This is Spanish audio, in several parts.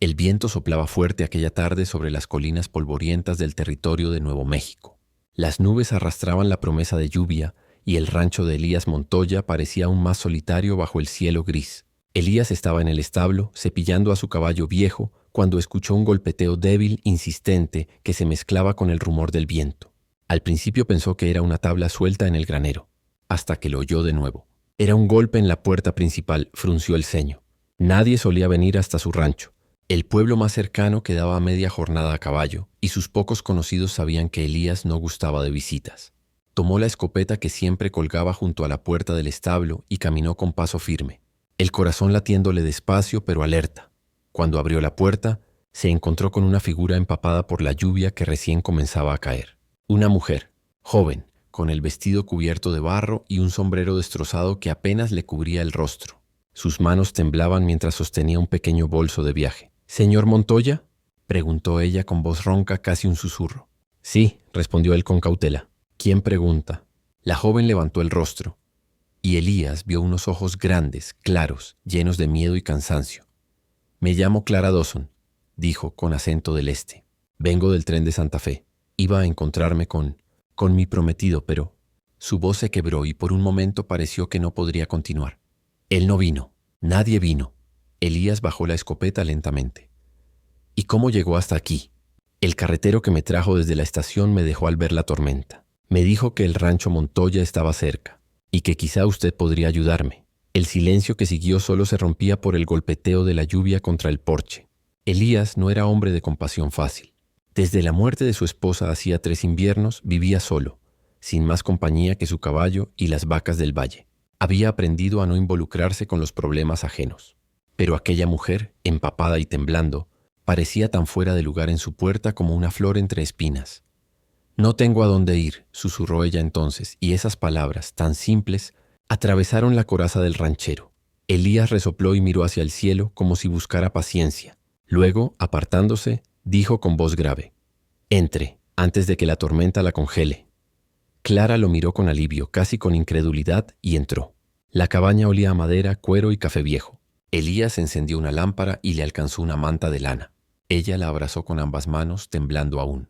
El viento soplaba fuerte aquella tarde sobre las colinas polvorientas del territorio de Nuevo México. Las nubes arrastraban la promesa de lluvia y el rancho de Elías Montoya parecía aún más solitario bajo el cielo gris. Elías estaba en el establo, cepillando a su caballo viejo, cuando escuchó un golpeteo débil, insistente, que se mezclaba con el rumor del viento. Al principio pensó que era una tabla suelta en el granero, hasta que lo oyó de nuevo. Era un golpe en la puerta principal, frunció el ceño. Nadie solía venir hasta su rancho. El pueblo más cercano quedaba a media jornada a caballo, y sus pocos conocidos sabían que Elías no gustaba de visitas. Tomó la escopeta que siempre colgaba junto a la puerta del establo y caminó con paso firme, el corazón latiéndole despacio pero alerta. Cuando abrió la puerta, se encontró con una figura empapada por la lluvia que recién comenzaba a caer. Una mujer, joven, con el vestido cubierto de barro y un sombrero destrozado que apenas le cubría el rostro. Sus manos temblaban mientras sostenía un pequeño bolso de viaje. «¿Señor Montoya?», preguntó ella con voz ronca, casi un susurro. «Sí», respondió él con cautela. «¿Quién pregunta?». La joven levantó el rostro, y Elías vio unos ojos grandes, claros, llenos de miedo y cansancio. «Me llamo Clara Dawson», dijo con acento del este. «Vengo del tren de Santa Fe. Iba a encontrarme con mi prometido, pero…». Su voz se quebró y por un momento pareció que no podría continuar. «Él no vino. Nadie vino». Elías bajó la escopeta lentamente. «¿Y cómo llegó hasta aquí?». «El carretero que me trajo desde la estación me dejó al ver la tormenta. Me dijo que el rancho Montoya estaba cerca y que quizá usted podría ayudarme». El silencio que siguió solo se rompía por el golpeteo de la lluvia contra el porche. Elías no era hombre de compasión fácil. Desde la muerte de su esposa hacía 3 inviernos vivía solo, sin más compañía que su caballo y las vacas del valle. Había aprendido a no involucrarse con los problemas ajenos. Pero aquella mujer, empapada y temblando, parecía tan fuera de lugar en su puerta como una flor entre espinas. «No tengo a dónde ir», susurró ella entonces, y esas palabras, tan simples, atravesaron la coraza del ranchero. Elías resopló y miró hacia el cielo como si buscara paciencia. Luego, apartándose, dijo con voz grave: «Entre, antes de que la tormenta la congele». Clara lo miró con alivio, casi con incredulidad, y entró. La cabaña olía a madera, cuero y café viejo. Elías encendió una lámpara y le alcanzó una manta de lana. Ella la abrazó con ambas manos, temblando aún.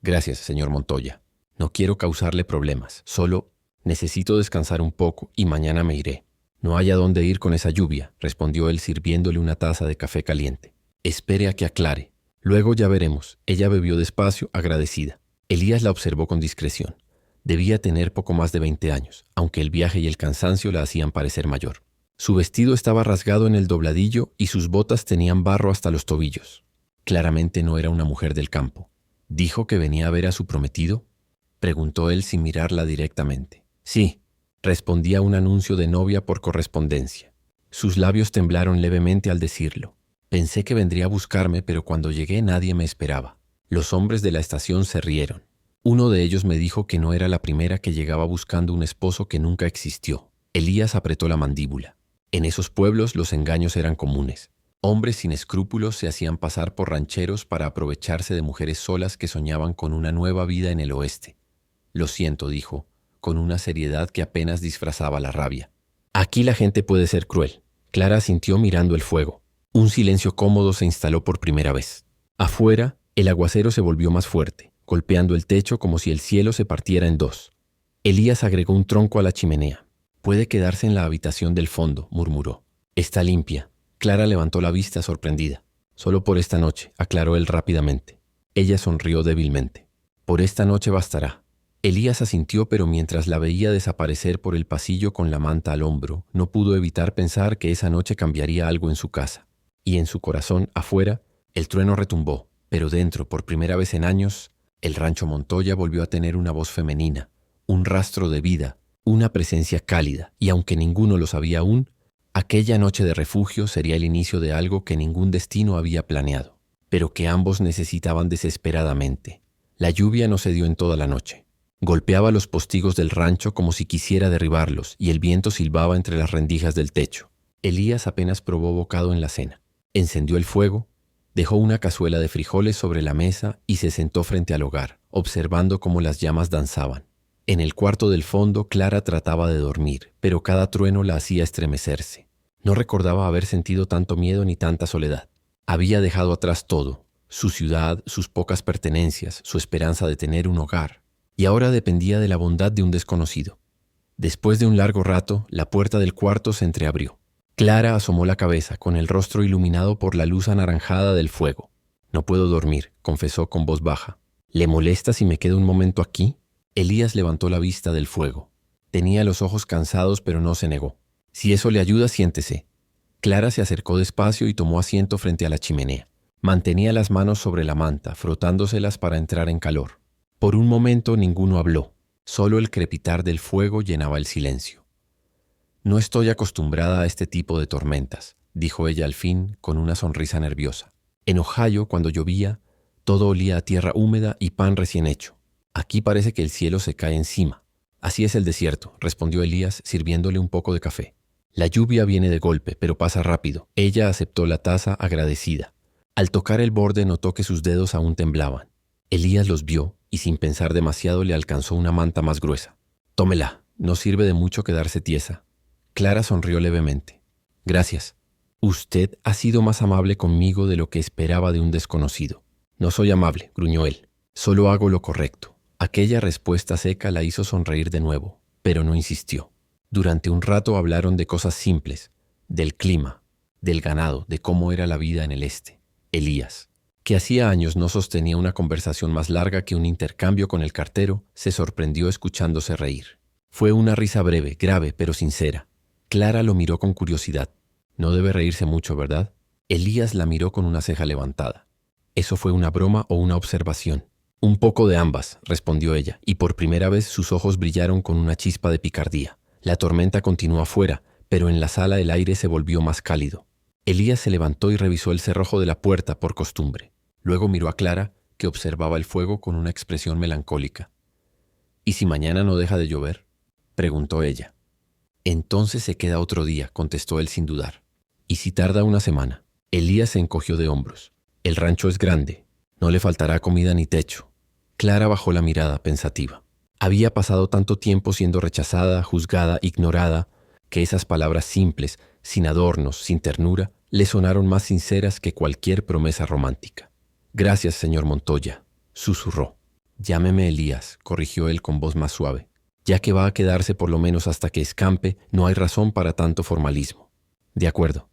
«Gracias, señor Montoya. No quiero causarle problemas. Solo necesito descansar un poco y mañana me iré». «No hay a dónde ir con esa lluvia», respondió él sirviéndole una taza de café caliente. «Espere a que aclare. Luego ya veremos». Ella bebió despacio, agradecida. Elías la observó con discreción. Debía tener poco más de 20 años, aunque el viaje y el cansancio la hacían parecer mayor. Su vestido estaba rasgado en el dobladillo y sus botas tenían barro hasta los tobillos. Claramente no era una mujer del campo. «¿Dijo que venía a ver a su prometido?», preguntó él sin mirarla directamente. «Sí», respondía un anuncio de novia por correspondencia. Sus labios temblaron levemente al decirlo. «Pensé que vendría a buscarme, pero cuando llegué nadie me esperaba». Los hombres de la estación se rieron. Uno de ellos me dijo que no era la primera que llegaba buscando un esposo que nunca existió. Elías apretó la mandíbula. En esos pueblos los engaños eran comunes. Hombres sin escrúpulos se hacían pasar por rancheros para aprovecharse de mujeres solas que soñaban con una nueva vida en el oeste. «Lo siento», dijo, con una seriedad que apenas disfrazaba la rabia. «Aquí la gente puede ser cruel». Clara asintió mirando el fuego. Un silencio cómodo se instaló por primera vez. Afuera, el aguacero se volvió más fuerte, golpeando el techo como si el cielo se partiera en dos. Elías agregó un tronco a la chimenea. «Puede quedarse en la habitación del fondo», murmuró. «Está limpia». Clara levantó la vista sorprendida. «Solo por esta noche», aclaró él rápidamente. Ella sonrió débilmente. «Por esta noche bastará». Elías asintió, pero mientras la veía desaparecer por el pasillo con la manta al hombro, no pudo evitar pensar que esa noche cambiaría algo en su casa. Y en su corazón, afuera, el trueno retumbó, pero dentro, por primera vez en años, el rancho Montoya volvió a tener una voz femenina, un rastro de vida, una presencia cálida, y aunque ninguno lo sabía aún, aquella noche de refugio sería el inicio de algo que ningún destino había planeado, pero que ambos necesitaban desesperadamente. La lluvia no se dio en toda la noche. Golpeaba los postigos del rancho como si quisiera derribarlos, y el viento silbaba entre las rendijas del techo. Elías apenas probó bocado en la cena. Encendió el fuego, dejó una cazuela de frijoles sobre la mesa y se sentó frente al hogar, observando cómo las llamas danzaban. En el cuarto del fondo, Clara trataba de dormir, pero cada trueno la hacía estremecerse. No recordaba haber sentido tanto miedo ni tanta soledad. Había dejado atrás todo, su ciudad, sus pocas pertenencias, su esperanza de tener un hogar, y ahora dependía de la bondad de un desconocido. Después de un largo rato, la puerta del cuarto se entreabrió. Clara asomó la cabeza, con el rostro iluminado por la luz anaranjada del fuego. «No puedo dormir», confesó con voz baja. «¿Le molesta si me quedo un momento aquí?» Elías levantó la vista del fuego. Tenía los ojos cansados, pero no se negó. «Si eso le ayuda, siéntese». Clara se acercó despacio y tomó asiento frente a la chimenea. Mantenía las manos sobre la manta, frotándoselas para entrar en calor. Por un momento ninguno habló. Solo el crepitar del fuego llenaba el silencio. «No estoy acostumbrada a este tipo de tormentas», dijo ella al fin, con una sonrisa nerviosa. «En Ohio, cuando llovía, todo olía a tierra húmeda y pan recién hecho. Aquí parece que el cielo se cae encima». «Así es el desierto», respondió Elías, sirviéndole un poco de café. «La lluvia viene de golpe, pero pasa rápido». Ella aceptó la taza agradecida. Al tocar el borde notó que sus dedos aún temblaban. Elías los vio y sin pensar demasiado le alcanzó una manta más gruesa. «Tómela, no sirve de mucho quedarse tiesa». Clara sonrió levemente. «Gracias. Usted ha sido más amable conmigo de lo que esperaba de un desconocido». «No soy amable», gruñó él. «Solo hago lo correcto». Aquella respuesta seca la hizo sonreír de nuevo, pero no insistió. Durante un rato hablaron de cosas simples, del clima, del ganado, de cómo era la vida en el este. Elías, que hacía años no sostenía una conversación más larga que un intercambio con el cartero, se sorprendió escuchándose reír. Fue una risa breve, grave, pero sincera. Clara lo miró con curiosidad. «No debe reírse mucho, ¿verdad?» Elías la miró con una ceja levantada. «¿Eso fue una broma o una observación?» «Un poco de ambas», respondió ella, y por primera vez sus ojos brillaron con una chispa de picardía. La tormenta continuó afuera, pero en la sala el aire se volvió más cálido. Elías se levantó y revisó el cerrojo de la puerta por costumbre. Luego miró a Clara, que observaba el fuego con una expresión melancólica. «¿Y si mañana no deja de llover?», preguntó ella. «Entonces se queda otro día», contestó él sin dudar. «¿Y si tarda una semana?». Elías se encogió de hombros. «El rancho es grande. No le faltará comida ni techo». Clara bajó la mirada pensativa. Había pasado tanto tiempo siendo rechazada, juzgada, ignorada, que esas palabras simples, sin adornos, sin ternura, le sonaron más sinceras que cualquier promesa romántica. «Gracias, señor Montoya», susurró. «Llámeme Elías», corrigió él con voz más suave. «Ya que va a quedarse por lo menos hasta que escampe, no hay razón para tanto formalismo». «De acuerdo».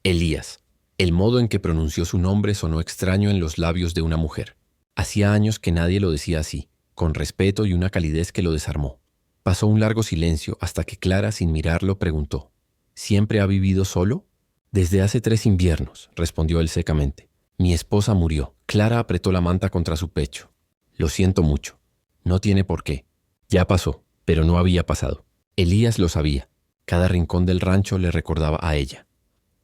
Elías. El modo en que pronunció su nombre sonó extraño en los labios de una mujer. Hacía años que nadie lo decía así, con respeto y una calidez que lo desarmó. Pasó un largo silencio hasta que Clara, sin mirarlo, preguntó: «¿Siempre ha vivido solo?». «Desde hace 3 inviernos», respondió él secamente. «Mi esposa murió». Clara apretó la manta contra su pecho. «Lo siento mucho». «No tiene por qué. Ya pasó», pero no había pasado. Elías lo sabía. Cada rincón del rancho le recordaba a ella.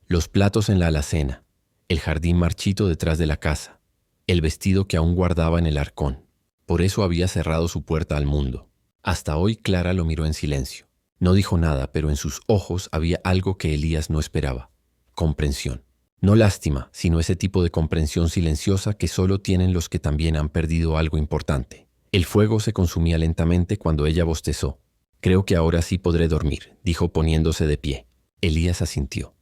Los platos en la alacena, el jardín marchito detrás de la casa, el vestido que aún guardaba en el arcón. Por eso había cerrado su puerta al mundo. Hasta hoy Clara lo miró en silencio. No dijo nada, pero en sus ojos había algo que Elías no esperaba: comprensión. No lástima, sino ese tipo de comprensión silenciosa que solo tienen los que también han perdido algo importante. El fuego se consumía lentamente cuando ella bostezó. «Creo que ahora sí podré dormir», dijo poniéndose de pie. Elías asintió.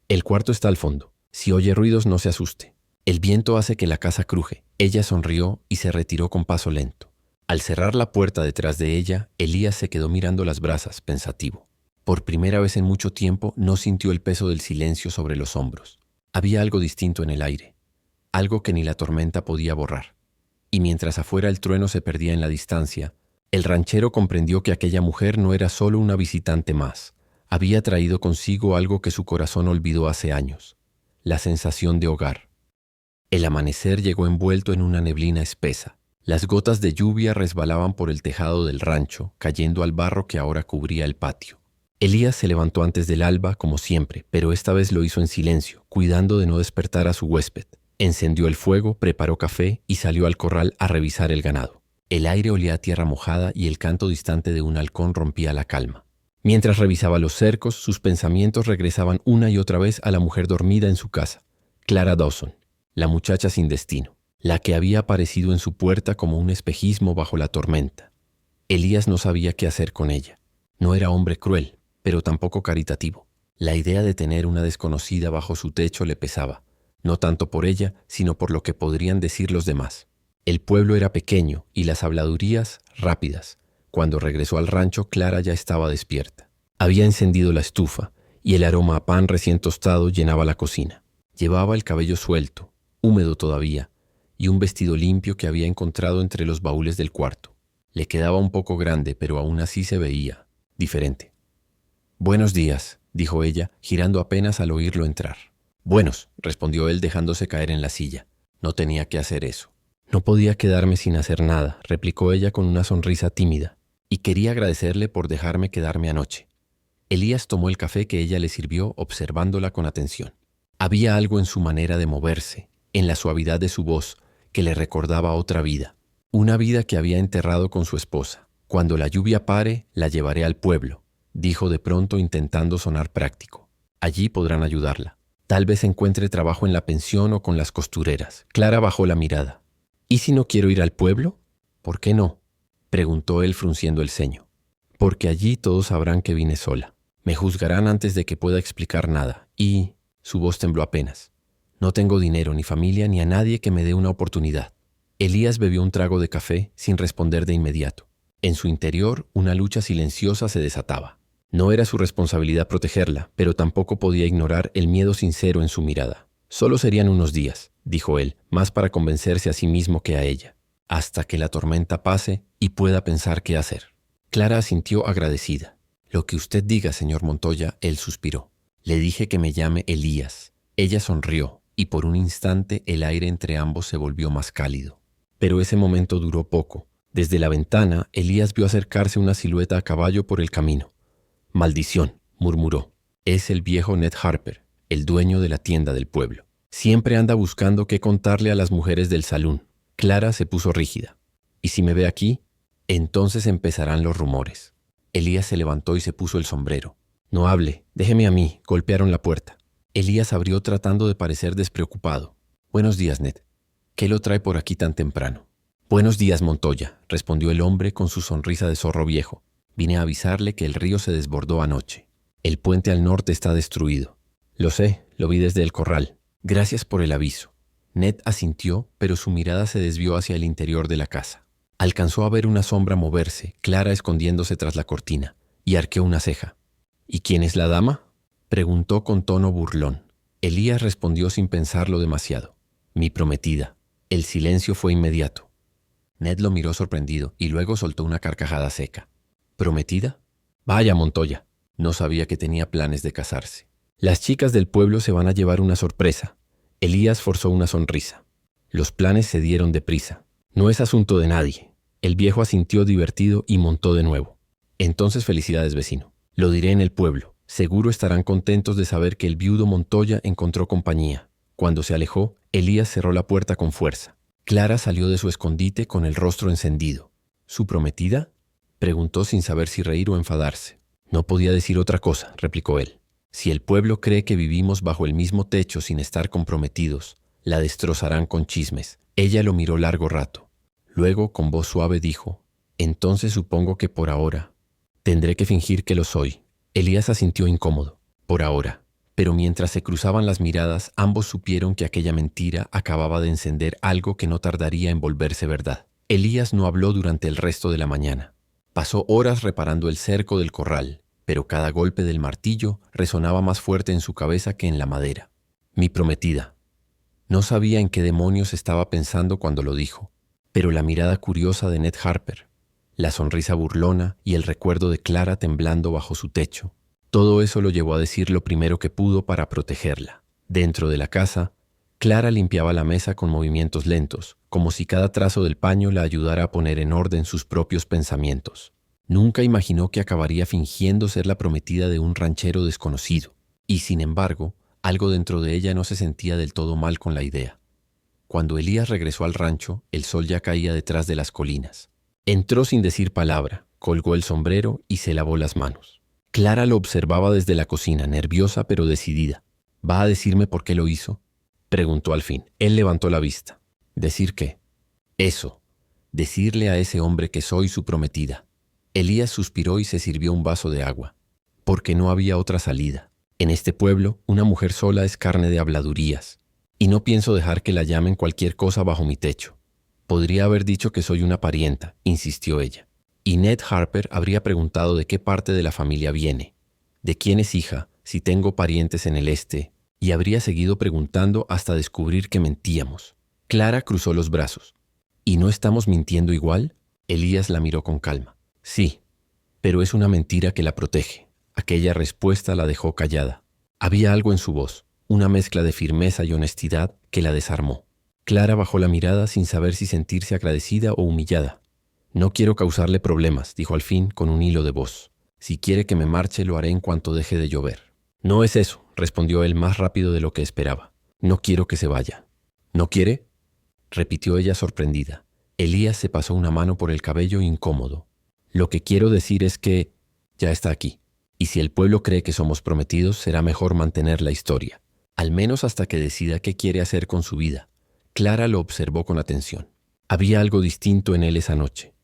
«El cuarto está al fondo. Si oye ruidos, no se asuste. El viento hace que la casa cruje». Ella sonrió y se retiró con paso lento. Al cerrar la puerta detrás de ella, Elías se quedó mirando las brasas, pensativo. Por primera vez en mucho tiempo no sintió el peso del silencio sobre los hombros. Había algo distinto en el aire, algo que ni la tormenta podía borrar. Y mientras afuera el trueno se perdía en la distancia, el ranchero comprendió que aquella mujer no era solo una visitante más. Había traído consigo algo que su corazón olvidó hace años: la sensación de hogar. El amanecer llegó envuelto en una neblina espesa. Las gotas de lluvia resbalaban por el tejado del rancho, cayendo al barro que ahora cubría el patio. Elías se levantó antes del alba, como siempre, pero esta vez lo hizo en silencio, cuidando de no despertar a su huésped. Encendió el fuego, preparó café y salió al corral a revisar el ganado. El aire olía a tierra mojada y el canto distante de un halcón rompía la calma. Mientras revisaba los cercos, sus pensamientos regresaban una y otra vez a la mujer dormida en su casa, Clara Dawson, la muchacha sin destino, la que había aparecido en su puerta como un espejismo bajo la tormenta. Elías no sabía qué hacer con ella. No era hombre cruel, pero tampoco caritativo. La idea de tener una desconocida bajo su techo le pesaba. no tanto por ella, sino por lo que podrían decir los demás. El pueblo era pequeño y las habladurías rápidas. Cuando regresó al rancho, Clara ya estaba despierta. Había encendido la estufa y el aroma a pan recién tostado llenaba la cocina. Llevaba el cabello suelto, húmedo todavía, y un vestido limpio que había encontrado entre los baúles del cuarto. Le quedaba un poco grande, pero aún así se veía diferente. «Buenos días», dijo ella, girando apenas al oírlo entrar. «Buenos», respondió él dejándose caer en la silla. No tenía que hacer eso. «No podía quedarme sin hacer nada», replicó ella con una sonrisa tímida, «y quería agradecerle por dejarme quedarme anoche». Elías tomó el café que ella le sirvió, observándola con atención. Había algo en su manera de moverse, en la suavidad de su voz, que le recordaba otra vida. Una vida que había enterrado con su esposa. «Cuando la lluvia pare, la llevaré al pueblo», dijo de pronto intentando sonar práctico. «Allí podrán ayudarla. Tal vez encuentre trabajo en la pensión o con las costureras». Clara bajó la mirada. «¿Y si no quiero ir al pueblo?» «¿Por qué no?», preguntó él frunciendo el ceño. «Porque allí todos sabrán que vine sola. Me juzgarán antes de que pueda explicar nada. Y...» Su voz tembló apenas. «No tengo dinero, ni familia, ni a nadie que me dé una oportunidad». Elías bebió un trago de café sin responder de inmediato. En su interior, una lucha silenciosa se desataba. No era su responsabilidad protegerla, pero tampoco podía ignorar el miedo sincero en su mirada. «Solo serían unos días», dijo él, más para convencerse a sí mismo que a ella, «hasta que la tormenta pase y pueda pensar qué hacer». Clara asintió agradecida. «Lo que usted diga, señor Montoya», él suspiró. «Le dije que me llame Elías». Ella sonrió, y por un instante el aire entre ambos se volvió más cálido. Pero ese momento duró poco. Desde la ventana, Elías vio acercarse una silueta a caballo por el camino. «Maldición», murmuró. «Es el viejo Ned Harper, el dueño de la tienda del pueblo. Siempre anda buscando qué contarle a las mujeres del salón». Clara se puso rígida. «¿Y si me ve aquí? Entonces empezarán los rumores». Elías se levantó y se puso el sombrero. «No hable, déjeme a mí», golpearon la puerta. Elías abrió tratando de parecer despreocupado. «Buenos días, Ned. ¿Qué lo trae por aquí tan temprano?» «Buenos días, Montoya», respondió el hombre con su sonrisa de zorro viejo. «Vine a avisarle que el río se desbordó anoche. El puente al norte está destruido». «Lo sé, lo vi desde el corral. Gracias por el aviso». Ned asintió, pero su mirada se desvió hacia el interior de la casa. Alcanzó a ver una sombra moverse, Clara escondiéndose tras la cortina, y arqueó una ceja. «¿Y quién es la dama?», preguntó con tono burlón. Elías respondió sin pensarlo demasiado. «Mi prometida». El silencio fue inmediato. Ned lo miró sorprendido y luego soltó una carcajada seca. «¿Prometida? Vaya, Montoya. No sabía que tenía planes de casarse. Las chicas del pueblo se van a llevar una sorpresa». Elías forzó una sonrisa. Los planes se dieron deprisa. «No es asunto de nadie». El viejo asintió divertido y montó de nuevo. «Entonces felicidades, vecino. Lo diré en el pueblo. Seguro estarán contentos de saber que el viudo Montoya encontró compañía». Cuando se alejó, Elías cerró la puerta con fuerza. Clara salió de su escondite con el rostro encendido. «¿Su prometida?», preguntó sin saber si reír o enfadarse. «No podía decir otra cosa», replicó él. «Si el pueblo cree que vivimos bajo el mismo techo sin estar comprometidos, la destrozarán con chismes». Ella lo miró largo rato. Luego, con voz suave, dijo: «Entonces supongo que por ahora tendré que fingir que lo soy». Elías asintió incómodo. «Por ahora». Pero mientras se cruzaban las miradas, ambos supieron que aquella mentira acababa de encender algo que no tardaría en volverse verdad. Elías no habló durante el resto de la mañana. Pasó horas reparando el cerco del corral, pero cada golpe del martillo resonaba más fuerte en su cabeza que en la madera. «Mi prometida». No sabía en qué demonios estaba pensando cuando lo dijo, pero la mirada curiosa de Ned Harper, la sonrisa burlona y el recuerdo de Clara temblando bajo su techo, todo eso lo llevó a decir lo primero que pudo para protegerla. Dentro de la casa, Clara limpiaba la mesa con movimientos lentos, como si cada trazo del paño la ayudara a poner en orden sus propios pensamientos. Nunca imaginó que acabaría fingiendo ser la prometida de un ranchero desconocido, y sin embargo, algo dentro de ella no se sentía del todo mal con la idea. Cuando Elías regresó al rancho, el sol ya caía detrás de las colinas. Entró sin decir palabra, colgó el sombrero y se lavó las manos. Clara lo observaba desde la cocina, nerviosa pero decidida. «¿Va a decirme por qué lo hizo?», preguntó al fin. Él levantó la vista. «¿Decir qué?». «Eso. Decirle a ese hombre que soy su prometida». Elías suspiró y se sirvió un vaso de agua. Porque no había otra salida. En este pueblo, una mujer sola es carne de habladurías. y no pienso dejar que la llamen cualquier cosa bajo mi techo. Podría haber dicho que soy una parienta, insistió ella. Y Ned Harper habría preguntado de qué parte de la familia viene, de quién es hija, si tengo parientes en el este, y habría seguido preguntando hasta descubrir que mentíamos. Clara cruzó los brazos. ¿Y no estamos mintiendo igual? Elías la miró con calma. Sí, pero es una mentira que la protege. Aquella respuesta la dejó callada. Había algo en su voz, una mezcla de firmeza y honestidad que la desarmó. Clara bajó la mirada sin saber si sentirse agradecida o humillada. No quiero causarle problemas, dijo al fin con un hilo de voz. Si quiere que me marche, lo haré en cuanto deje de llover. No es eso, respondió él más rápido de lo que esperaba. No quiero que se vaya. ¿No quiere? Repitió ella sorprendida. Elías se pasó una mano por el cabello incómodo. Lo que quiero decir es que ya está aquí. Y si el pueblo cree que somos prometidos, será mejor mantener la historia. Al menos hasta que decida qué quiere hacer con su vida. Clara lo observó con atención. Había algo distinto en él esa noche.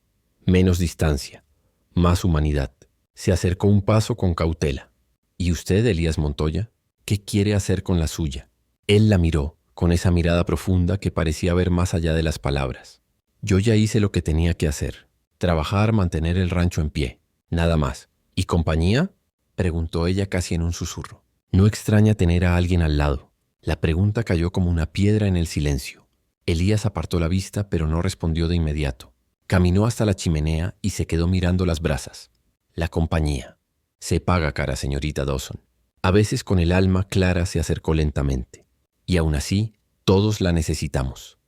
Menos distancia, más humanidad. Se acercó un paso con cautela. ¿Y usted, Elías Montoya? ¿Qué quiere hacer con la suya? Él la miró, con esa mirada profunda que parecía ver más allá de las palabras. Yo ya hice lo que tenía que hacer. Trabajar, mantener el rancho en pie. Nada más. ¿Y compañía? Preguntó ella casi en un susurro. No extraña tener a alguien al lado. La pregunta cayó como una piedra en el silencio. Elías apartó la vista, pero no respondió de inmediato. Caminó hasta la chimenea y se quedó mirando las brasas. La compañía. Se paga cara, señorita Dawson. A veces con el alma, Clara se acercó lentamente. Y aún así, todos la necesitamos.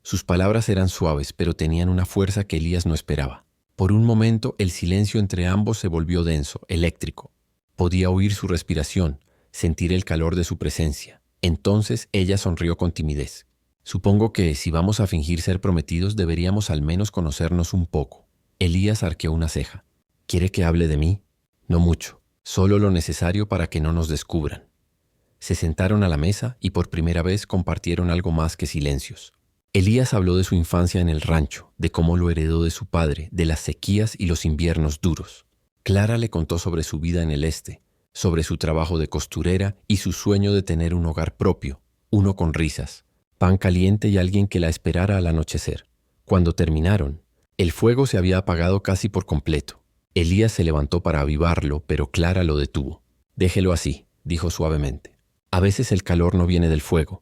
Sus palabras eran suaves, pero tenían una fuerza que Elías no esperaba. Por un momento, el silencio entre ambos se volvió denso, eléctrico. Podía oír su respiración, sentir el calor de su presencia. Entonces ella sonrió con timidez. Supongo que si vamos a fingir ser prometidos deberíamos al menos conocernos un poco. Elías arqueó una ceja. ¿Quiere que hable de mí? No mucho, solo lo necesario para que no nos descubran. Se sentaron a la mesa y por primera vez compartieron algo más que silencios. Elías habló de su infancia en el rancho, de cómo lo heredó de su padre, de las sequías y los inviernos duros. Clara le contó sobre su vida en el este, sobre su trabajo de costurera y su sueño de tener un hogar propio, uno con risas, pan caliente y alguien que la esperara al anochecer. Cuando terminaron, el fuego se había apagado casi por completo. Elías se levantó para avivarlo, pero Clara lo detuvo. «Déjelo así», dijo suavemente. «A veces el calor no viene del fuego».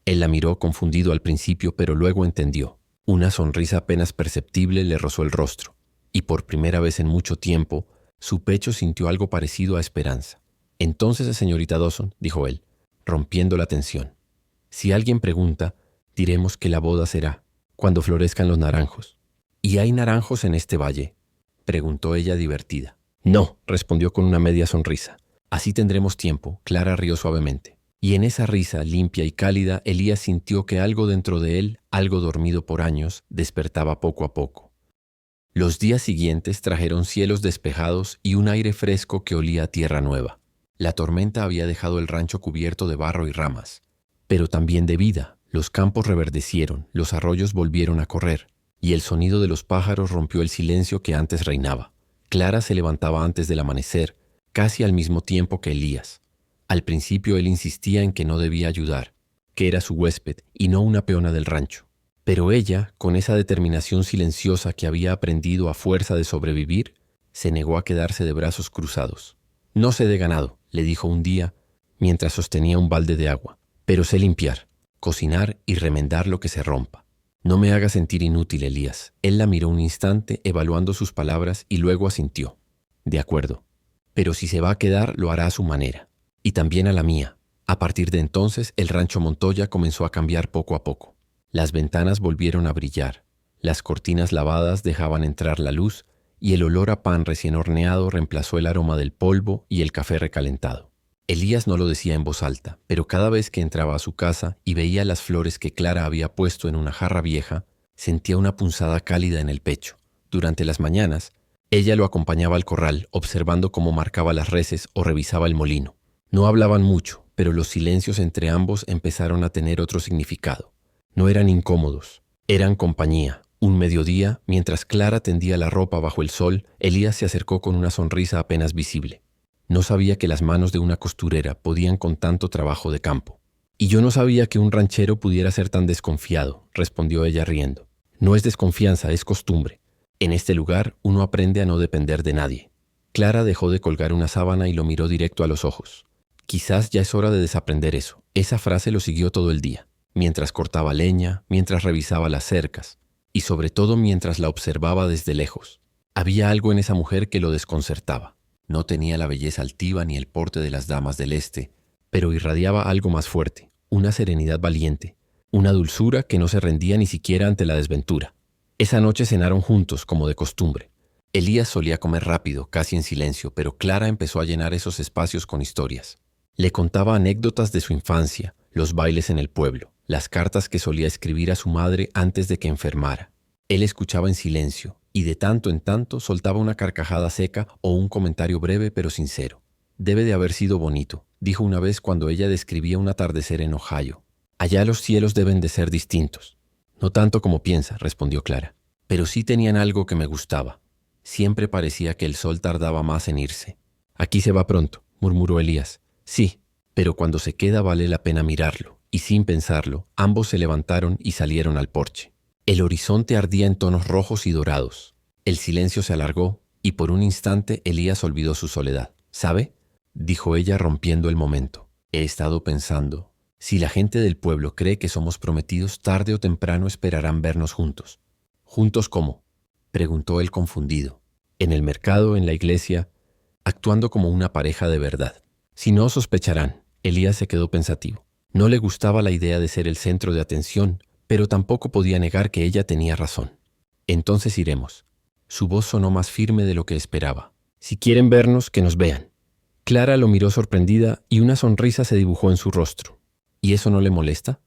Él la miró confundido al principio, pero luego entendió. Una sonrisa apenas perceptible le rozó el rostro, y por primera vez en mucho tiempo, su pecho sintió algo parecido a esperanza. «Entonces, señorita Dawson», dijo él, rompiendo la tensión. «Si alguien pregunta, diremos que la boda será cuando florezcan los naranjos». «¿Y hay naranjos en este valle?», preguntó ella divertida. «No», respondió con una media sonrisa. «Así tendremos tiempo», Clara rió suavemente. Y en esa risa limpia y cálida, Elías sintió que algo dentro de él, algo dormido por años, despertaba poco a poco. Los días siguientes trajeron cielos despejados y un aire fresco que olía a tierra nueva. La tormenta había dejado el rancho cubierto de barro y ramas, pero también de vida. Los campos reverdecieron, los arroyos volvieron a correr, y el sonido de los pájaros rompió el silencio que antes reinaba. Clara se levantaba antes del amanecer, casi al mismo tiempo que Elías. Al principio él insistía en que no debía ayudar, que era su huésped y no una peona del rancho. Pero ella, con esa determinación silenciosa que había aprendido a fuerza de sobrevivir, se negó a quedarse de brazos cruzados. «No sé de ganado», le dijo un día, mientras sostenía un balde de agua, «pero sé limpiar, cocinar y remendar lo que se rompa. No me haga sentir inútil, Elías». Él la miró un instante, evaluando sus palabras, y luego asintió. «De acuerdo, pero si se va a quedar, lo hará a su manera. Y también a la mía». A partir de entonces, el rancho Montoya comenzó a cambiar poco a poco. Las ventanas volvieron a brillar, las cortinas lavadas dejaban entrar la luz y el olor a pan recién horneado reemplazó el aroma del polvo y el café recalentado. Elías no lo decía en voz alta, pero cada vez que entraba a su casa y veía las flores que Clara había puesto en una jarra vieja, sentía una punzada cálida en el pecho. Durante las mañanas, ella lo acompañaba al corral, observando cómo marcaba las reses o revisaba el molino. No hablaban mucho, pero los silencios entre ambos empezaron a tener otro significado. No eran incómodos, eran compañía. Un mediodía, mientras Clara tendía la ropa bajo el sol, Elías se acercó con una sonrisa apenas visible. No sabía que las manos de una costurera podían con tanto trabajo de campo. Y yo no sabía que un ranchero pudiera ser tan desconfiado, respondió ella riendo. No es desconfianza, es costumbre. En este lugar uno aprende a no depender de nadie. Clara dejó de colgar una sábana y lo miró directo a los ojos. Quizás ya es hora de desaprender eso. Esa frase lo siguió todo el día, mientras cortaba leña, mientras revisaba las cercas, y sobre todo mientras la observaba desde lejos. Había algo en esa mujer que lo desconcertaba. No tenía la belleza altiva ni el porte de las damas del este, pero irradiaba algo más fuerte, una serenidad valiente, una dulzura que no se rendía ni siquiera ante la desventura. Esa noche cenaron juntos, como de costumbre. Elías solía comer rápido, casi en silencio, pero Clara empezó a llenar esos espacios con historias. Le contaba anécdotas de su infancia, los bailes en el pueblo, las cartas que solía escribir a su madre antes de que enfermara. Él escuchaba en silencio, y de tanto en tanto soltaba una carcajada seca o un comentario breve pero sincero. «Debe de haber sido bonito», dijo una vez cuando ella describía un atardecer en Ohio. «Allá los cielos deben de ser distintos». «No tanto como piensa», respondió Clara. «Pero sí tenían algo que me gustaba. Siempre parecía que el sol tardaba más en irse». «Aquí se va pronto», murmuró Elías. «Sí, pero cuando se queda vale la pena mirarlo». Y sin pensarlo, ambos se levantaron y salieron al porche. El horizonte ardía en tonos rojos y dorados. El silencio se alargó y por un instante Elías olvidó su soledad. «¿Sabe?», dijo ella rompiendo el momento. «He estado pensando, si la gente del pueblo cree que somos prometidos, tarde o temprano esperarán vernos juntos». «¿Juntos cómo?», preguntó él confundido. «En el mercado, en la iglesia, actuando como una pareja de verdad. Si no, sospecharán». Elías se quedó pensativo. No le gustaba la idea de ser el centro de atención, pero tampoco podía negar que ella tenía razón. «Entonces iremos». Su voz sonó más firme de lo que esperaba. «Si quieren vernos, que nos vean». Clara lo miró sorprendida y una sonrisa se dibujó en su rostro. «¿Y eso no le molesta?».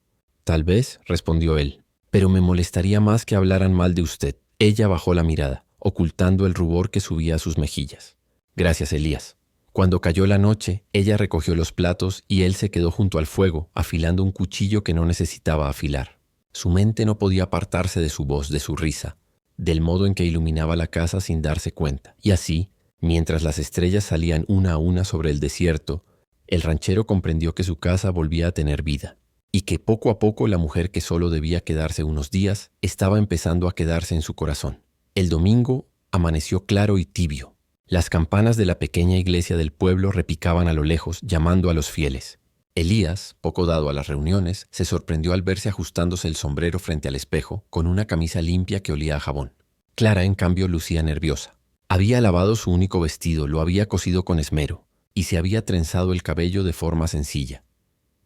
«Tal vez», respondió él, «pero me molestaría más que hablaran mal de usted». Ella bajó la mirada, ocultando el rubor que subía a sus mejillas. «Gracias, Elías». Cuando cayó la noche, ella recogió los platos y él se quedó junto al fuego, afilando un cuchillo que no necesitaba afilar. Su mente no podía apartarse de su voz, de su risa, del modo en que iluminaba la casa sin darse cuenta. Y así, mientras las estrellas salían una a una sobre el desierto, el ranchero comprendió que su casa volvía a tener vida, y que poco a poco la mujer que solo debía quedarse unos días estaba empezando a quedarse en su corazón. El domingo amaneció claro y tibio. Las campanas de la pequeña iglesia del pueblo repicaban a lo lejos, llamando a los fieles. Elías, poco dado a las reuniones, se sorprendió al verse ajustándose el sombrero frente al espejo, con una camisa limpia que olía a jabón. Clara, en cambio, lucía nerviosa. Había lavado su único vestido, lo había cosido con esmero, y se había trenzado el cabello de forma sencilla.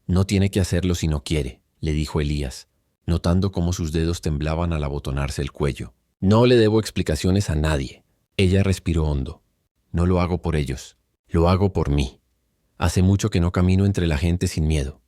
«No tiene que hacerlo si no quiere», le dijo Elías, notando cómo sus dedos temblaban al abotonarse el cuello. «No le debo explicaciones a nadie». Ella respiró hondo. «No lo hago por ellos, lo hago por mí. Hace mucho que no camino entre la gente sin miedo».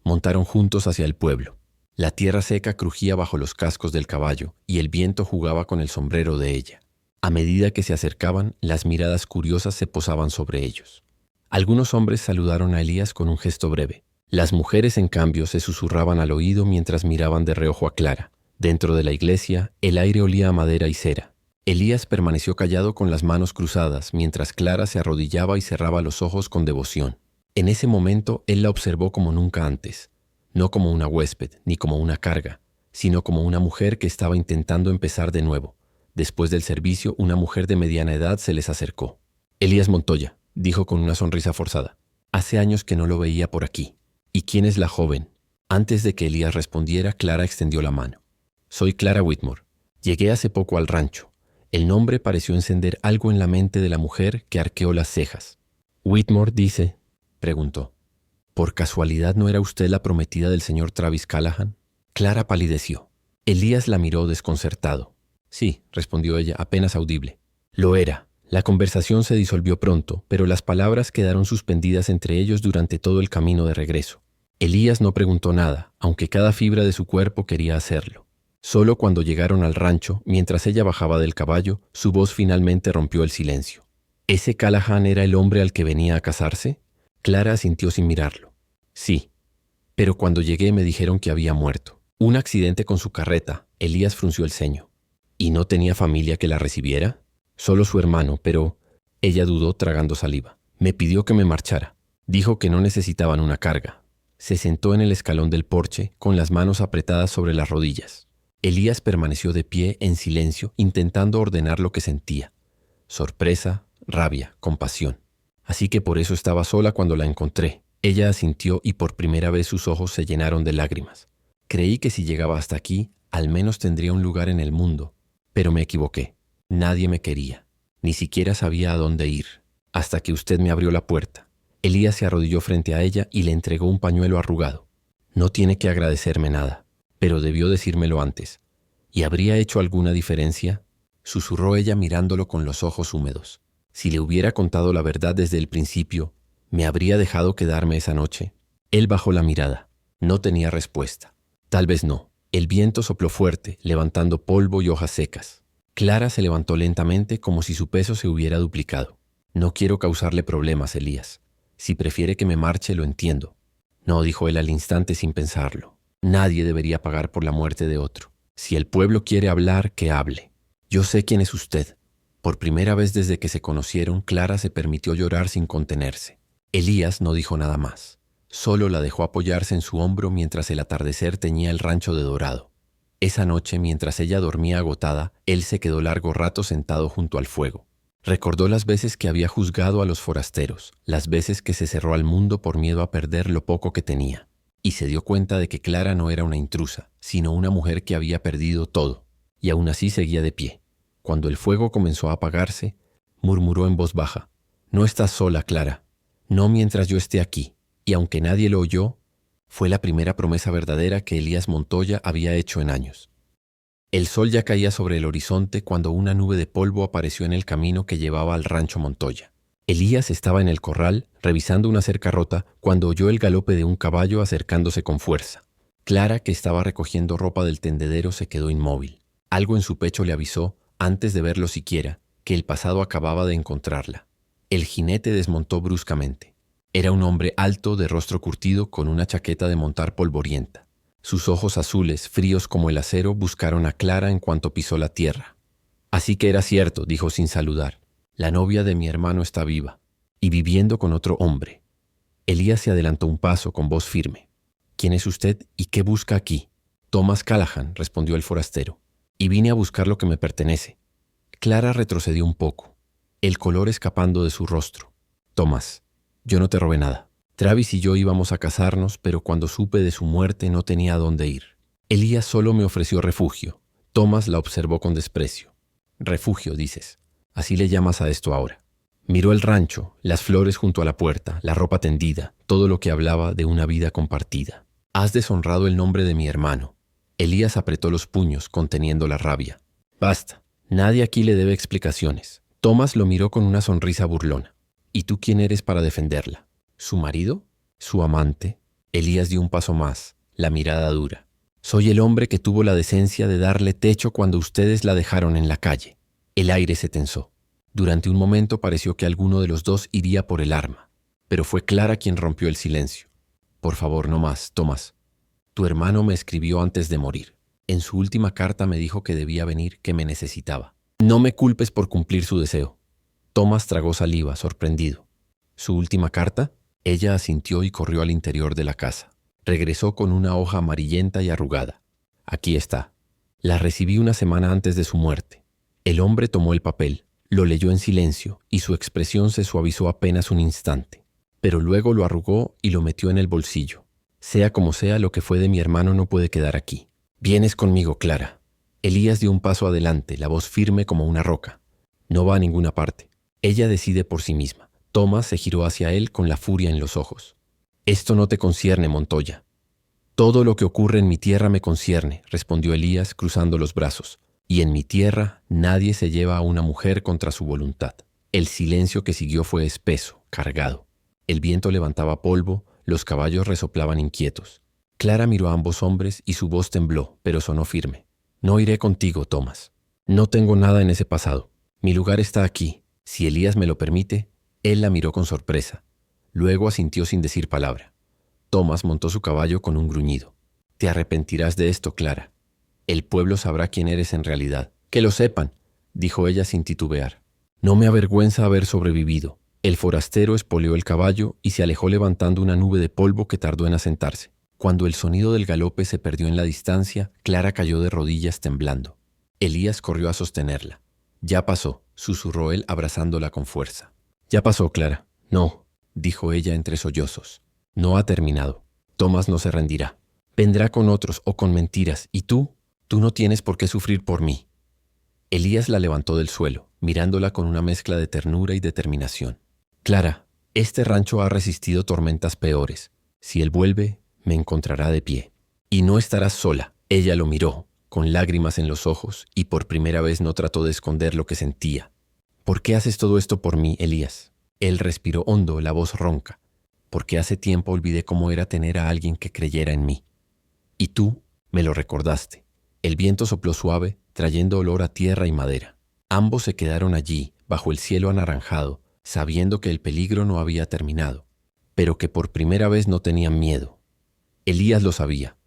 Montaron juntos hacia el pueblo. La tierra seca crujía bajo los cascos del caballo y el viento jugaba con el sombrero de ella. A medida que se acercaban, las miradas curiosas se posaban sobre ellos. Algunos hombres saludaron a Elías con un gesto breve. Las mujeres, en cambio, se susurraban al oído mientras miraban de reojo a Clara. Dentro de la iglesia, el aire olía a madera y cera. Elías permaneció callado con las manos cruzadas, mientras Clara se arrodillaba y cerraba los ojos con devoción. En ese momento, él la observó como nunca antes, no como una huésped, ni como una carga, sino como una mujer que estaba intentando empezar de nuevo. Después del servicio, una mujer de mediana edad se les acercó. «Elías Montoya», dijo con una sonrisa forzada. «Hace años que no lo veía por aquí». «¿Y quién es la joven?». Antes de que Elías respondiera, Clara extendió la mano. «Soy Clara Whitmore. Llegué hace poco al rancho». El nombre pareció encender algo en la mente de la mujer que arqueó las cejas. «Whitmore dice», preguntó. «¿Por casualidad no era usted la prometida del señor Travis Callahan?». Clara palideció. Elías la miró desconcertado. «Sí», respondió ella, apenas audible. «Lo era». La conversación se disolvió pronto, pero las palabras quedaron suspendidas entre ellos durante todo el camino de regreso. Elías no preguntó nada, aunque cada fibra de su cuerpo quería hacerlo. Solo cuando llegaron al rancho, mientras ella bajaba del caballo, su voz finalmente rompió el silencio. ¿Ese Callahan era el hombre al que venía a casarse? Clara asintió sin mirarlo. «Sí, pero cuando llegué me dijeron que había muerto. Un accidente con su carreta». Elías frunció el ceño. «¿Y no tenía familia que la recibiera?». «Solo su hermano, pero…». Ella dudó tragando saliva. «Me pidió que me marchara. Dijo que no necesitaban una carga. Se sentó en el escalón del porche, con las manos apretadas sobre las rodillas. Elías permaneció de pie en silencio, intentando ordenar lo que sentía. Sorpresa, rabia, compasión. Así que por eso estaba sola cuando la encontré. Ella asintió y por primera vez sus ojos se llenaron de lágrimas. Creí que si llegaba hasta aquí, al menos tendría un lugar en el mundo. Pero me equivoqué. Nadie me quería. Ni siquiera sabía a dónde ir. Hasta que usted me abrió la puerta. Elías se arrodilló frente a ella y le entregó un pañuelo arrugado. No tiene que agradecerme nada, pero debió decírmelo antes. ¿Y habría hecho alguna diferencia? Susurró ella mirándolo con los ojos húmedos. Si le hubiera contado la verdad desde el principio, ¿me habría dejado quedarme esa noche? Él bajó la mirada. No tenía respuesta. Tal vez no. El viento sopló fuerte, levantando polvo y hojas secas. Clara se levantó lentamente como si su peso se hubiera duplicado. No quiero causarle problemas, Elías. Si prefiere que me marche, lo entiendo. No, dijo él al instante sin pensarlo. Nadie debería pagar por la muerte de otro. Si el pueblo quiere hablar, que hable. Yo sé quién es usted. Por primera vez desde que se conocieron, Clara se permitió llorar sin contenerse. Elías no dijo nada más. Solo la dejó apoyarse en su hombro mientras el atardecer teñía el rancho de dorado. Esa noche, mientras ella dormía agotada, él se quedó largo rato sentado junto al fuego. Recordó las veces que había juzgado a los forasteros, las veces que se cerró al mundo por miedo a perder lo poco que tenía, y se dio cuenta de que Clara no era una intrusa, sino una mujer que había perdido todo, y aún así seguía de pie. Cuando el fuego comenzó a apagarse, murmuró en voz baja: «No estás sola, Clara, no mientras yo esté aquí», y aunque nadie lo oyó, fue la primera promesa verdadera que Elías Montoya había hecho en años. El sol ya caía sobre el horizonte cuando una nube de polvo apareció en el camino que llevaba al rancho Montoya. Elías estaba en el corral, revisando una cerca rota, cuando oyó el galope de un caballo acercándose con fuerza. Clara, que estaba recogiendo ropa del tendedero, se quedó inmóvil. Algo en su pecho le avisó, antes de verlo siquiera, que el pasado acababa de encontrarla. El jinete desmontó bruscamente. Era un hombre alto, de rostro curtido, con una chaqueta de montar polvorienta. Sus ojos azules, fríos como el acero, buscaron a Clara en cuanto pisó la tierra. «Así que era cierto», dijo sin saludar. «La novia de mi hermano está viva, y viviendo con otro hombre». Elías se adelantó un paso con voz firme. «¿Quién es usted y qué busca aquí?» «Thomas Callahan», respondió el forastero, «y vine a buscar lo que me pertenece». Clara retrocedió un poco, el color escapando de su rostro. «Thomas, yo no te robé nada. Travis y yo íbamos a casarnos, pero cuando supe de su muerte no tenía a dónde ir. Elías solo me ofreció refugio». Thomas la observó con desprecio. «Refugio, dices. Así le llamas a esto ahora». Miró el rancho, las flores junto a la puerta, la ropa tendida, todo lo que hablaba de una vida compartida. «Has deshonrado el nombre de mi hermano». Elías apretó los puños, conteniendo la rabia. «Basta. Nadie aquí le debe explicaciones». Thomas lo miró con una sonrisa burlona. «¿Y tú quién eres para defenderla? ¿Su marido? ¿Su amante?» Elías dio un paso más, la mirada dura. «Soy el hombre que tuvo la decencia de darle techo cuando ustedes la dejaron en la calle». El aire se tensó. Durante un momento pareció que alguno de los dos iría por el arma, pero fue Clara quien rompió el silencio. «Por favor, no más, Thomas. Tu hermano me escribió antes de morir. En su última carta me dijo que debía venir, que me necesitaba. No me culpes por cumplir su deseo». Thomas tragó saliva, sorprendido. «¿Su última carta?» Ella asintió y corrió al interior de la casa. Regresó con una hoja amarillenta y arrugada. «Aquí está. La recibí una semana antes de su muerte». El hombre tomó el papel, lo leyó en silencio y su expresión se suavizó apenas un instante. Pero luego lo arrugó y lo metió en el bolsillo. «Sea como sea, lo que fue de mi hermano no puede quedar aquí. Vienes conmigo, Clara». Elías dio un paso adelante, la voz firme como una roca. «No va a ninguna parte. Ella decide por sí misma». Thomas se giró hacia él con la furia en los ojos. «Esto no te concierne, Montoya». «Todo lo que ocurre en mi tierra me concierne», respondió Elías cruzando los brazos. «Y en mi tierra nadie se lleva a una mujer contra su voluntad». El silencio que siguió fue espeso, cargado. El viento levantaba polvo, los caballos resoplaban inquietos. Clara miró a ambos hombres y su voz tembló, pero sonó firme. «No iré contigo, Thomas. No tengo nada en ese pasado. Mi lugar está aquí. Si Elías me lo permite». Él la miró con sorpresa. Luego asintió sin decir palabra. Thomas montó su caballo con un gruñido. «Te arrepentirás de esto, Clara. El pueblo sabrá quién eres en realidad». «Que lo sepan», dijo ella sin titubear. «No me avergüenza haber sobrevivido. El forastero espoleó el caballo y se alejó levantando una nube de polvo que tardó en asentarse. Cuando el sonido del galope se perdió en la distancia, Clara cayó de rodillas temblando. Elías corrió a sostenerla. «Ya pasó», susurró él abrazándola con fuerza. «Ya pasó, Clara». «No», dijo ella entre sollozos. «No ha terminado. Tomás no se rendirá. Vendrá con otros o con mentiras, y tú no tienes por qué sufrir por mí». Elías la levantó del suelo, mirándola con una mezcla de ternura y determinación. «Clara, este rancho ha resistido tormentas peores. Si él vuelve, me encontrará de pie. Y no estarás sola». Ella lo miró, con lágrimas en los ojos, y por primera vez no trató de esconder lo que sentía. «¿Por qué haces todo esto por mí, Elías?». Él respiró hondo, la voz ronca. «Porque hace tiempo olvidé cómo era tener a alguien que creyera en mí. Y tú me lo recordaste». El viento sopló suave, trayendo olor a tierra y madera. Ambos se quedaron allí, bajo el cielo anaranjado, sabiendo que el peligro no había terminado, pero que por primera vez no tenían miedo. Elías lo sabía.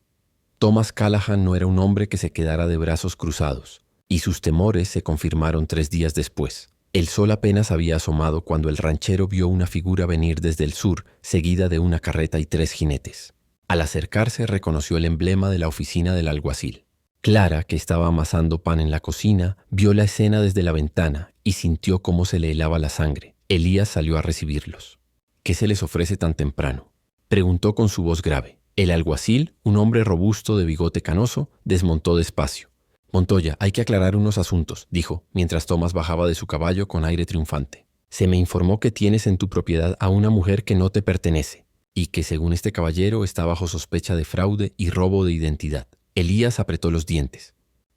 Thomas Callahan no era un hombre que se quedara de brazos cruzados, y sus temores se confirmaron 3 días después. El sol apenas había asomado cuando el ranchero vio una figura venir desde el sur, seguida de una carreta y 3 jinetes. Al acercarse reconoció el emblema de la oficina del alguacil. Clara, que estaba amasando pan en la cocina, vio la escena desde la ventana y sintió cómo se le helaba la sangre. Elías salió a recibirlos. «¿Qué se les ofrece tan temprano?», preguntó con su voz grave. El alguacil, un hombre robusto de bigote canoso, desmontó despacio. «Montoya, hay que aclarar unos asuntos», dijo, mientras Tomás bajaba de su caballo con aire triunfante. «Se me informó que tienes en tu propiedad a una mujer que no te pertenece, y que según este caballero está bajo sospecha de fraude y robo de identidad». Elías apretó los dientes.